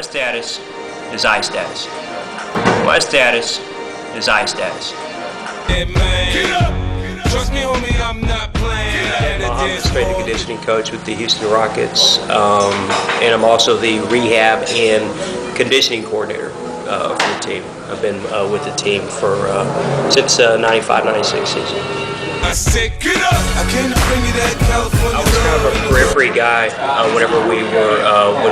iSTATUS is iSTATUS. Well, iSTATUS is iSTATUS. I'm the strength and conditioning coach with the Houston Rockets, and I'm also the rehab and conditioning coordinator for the team. I've been with the team for since 95-96 season. I was kind of a periphery guy whenever when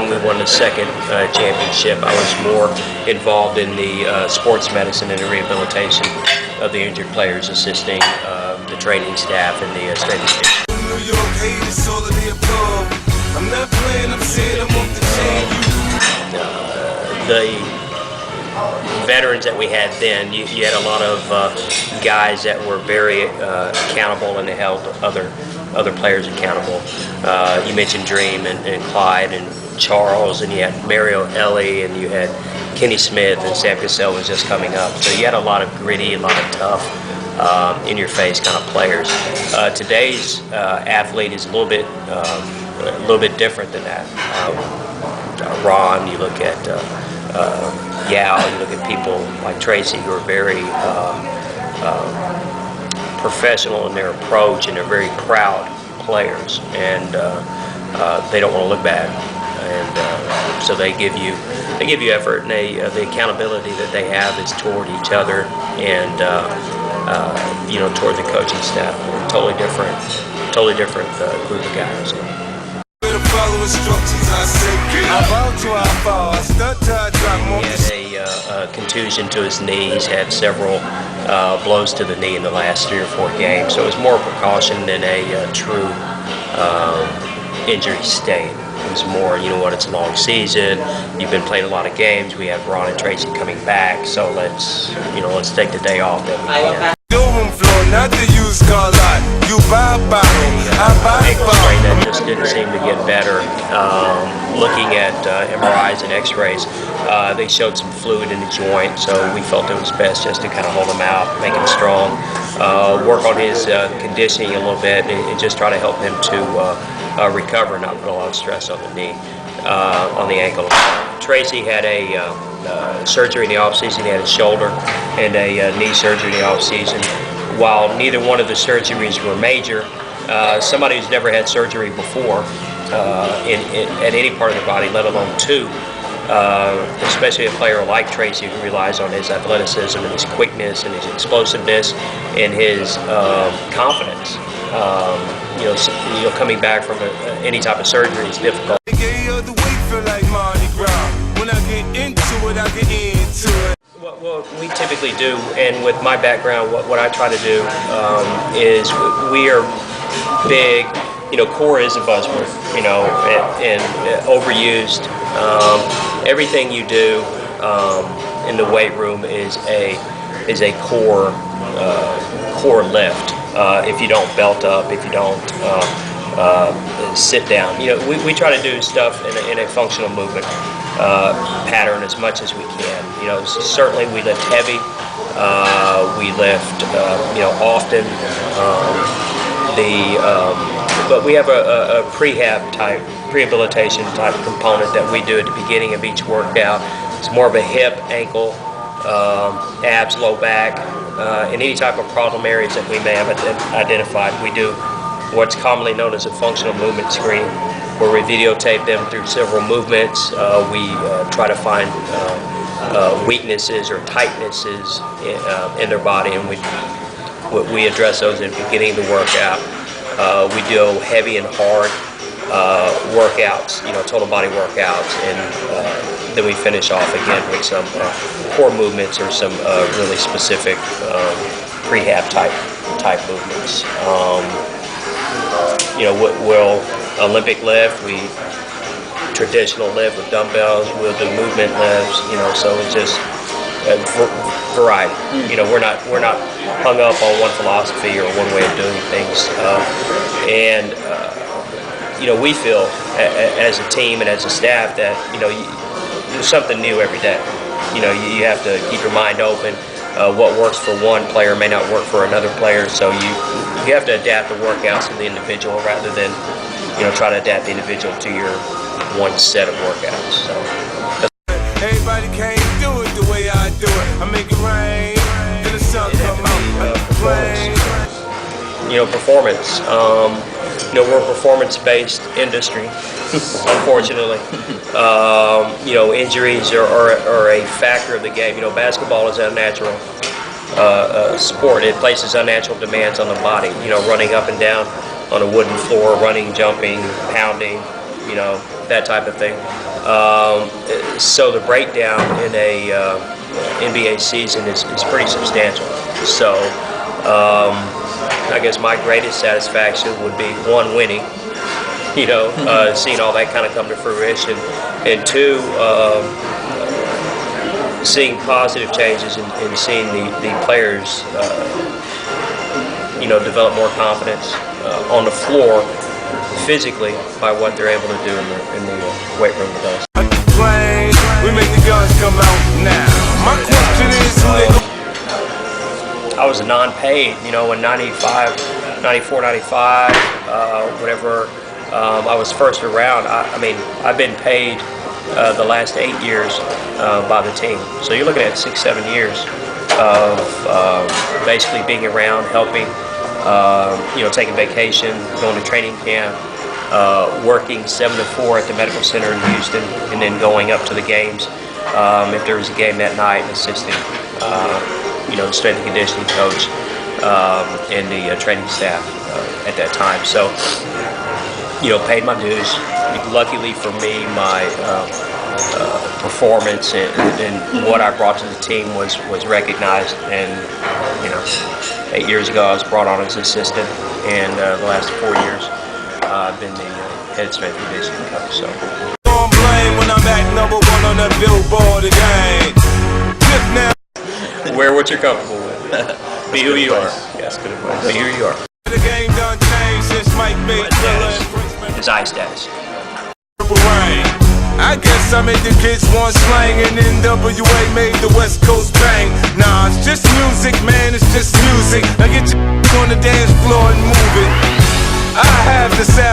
we won the second championship. I was more involved in the sports medicine and the rehabilitation of the injured players, assisting the training staff and the strength and conditioning. The veterans that we had then, you had a lot of guys that were very accountable, and they held other players accountable. You mentioned Dream and Clyde and Charles, and you had Mario Ellie, and you had Kenny Smith, and Sam Cassell was just coming up. So you had a lot of gritty, a lot of tough, in-your-face kind of players. Today's athlete is a little bit different than that. Ron, you look at Yao, you look at people like Tracy, who are very professional in their approach, and they're very proud players, and they don't want to look bad, and so they give you effort, and the accountability that they have is toward each other, and toward the coaching staff. Totally different group of guys. He had a contusion to his knee. He's had several blows to the knee in the last 3 or 4 games, so it was more precaution than a true injury state. It was more, you know what, it's a long season, you've been playing a lot of games, we have Ron and Tracy coming back, so let's take the day off that we can. Ankle sprain that just didn't seem to get better. Looking at MRIs and X-rays, they showed some fluid in the joint, so we felt it was best just to kind of hold him out, make him strong, work on his conditioning a little bit, and just try to help him to recover, not put a lot of stress on the knee, on the ankle. Tracy had a surgery in the off-season. He had a shoulder and a knee surgery in the off-season. While neither one of the surgeries were major, somebody who's never had surgery before at any part of their body, let alone 2, especially a player like Tracy, who relies on his athleticism and his quickness and his explosiveness and his confidence. Coming back from any type of surgery is difficult. What we typically do, and with my background, what I try to do is we are big. Core is a buzzword, and overused. Everything you do in the weight room is a core lift. If you don't belt up, if you don't sit down, we try to do stuff in a functional movement pattern as much as we can. Certainly we lift heavy, we lift often, but we have a rehabilitation type component that we do at the beginning of each workout. It's more of a hip, ankle, abs, low back, and any type of problem areas that we may have identified. We do what's commonly known as a functional movement screen, where we videotape them through several movements. We try to find weaknesses or tightnesses in their body, and we address those in the beginning of the workout. We do heavy and hard workouts, total body workouts, and then we finish off again with some core movements or some really specific rehab type movements. We'll Olympic lift, traditional lift with dumbbells, we'll do movement lifts, so it's just a variety. We're not hung up on one philosophy or one way of doing things, we feel as a team and as a staff that there's something new every day. You have to keep your mind open. What works for one player may not work for another player, so you have to adapt the workouts to the individual rather than try to adapt the individual to your one set of workouts. So. Everybody can't do it the way I do it. I make it rain, then the sun come out. Performance. We're a performance-based industry, unfortunately. Injuries are a factor of the game. Basketball is a natural sport. It places unnatural demands on the body. Running up and down on a wooden floor, running, jumping, pounding, that type of thing. So the breakdown in a NBA season is pretty substantial. So I guess my greatest satisfaction would be, one, winning, seeing all that kind of come to fruition, and two, seeing positive changes and seeing the players, develop more confidence on the floor physically by what they're able to do in the weight room with us. We make the guns come out now. My question is who they I was a non-paid, in 94, 95, whatever. I was first around. I've been paid the last 8 years by the team. So you're looking at 6-7 years of basically being around, helping, taking vacation, going to training camp, working 7 to 4 at the medical center in Houston, and then going up to the games. If there was a game that night, assisting, the strength and conditioning coach and the training staff at that time. So, paid my dues. Luckily for me, my performance and what I brought to the team was recognized. And 8 years ago I was brought on as assistant, and the last 4 years I've been the head strength and conditioning coach. So. when I'm at number 1 on the Billboard again. Wear what you're comfortable with. Be who you are. Yes, good advice. Be who you are. The game done changed since Mike made It's iSTATUS. I guess I made the kids want slang, and NWA made the West Coast bang. Nah, it's just music, man, it's just music. Now get your on the dance floor and move it. I have the sound.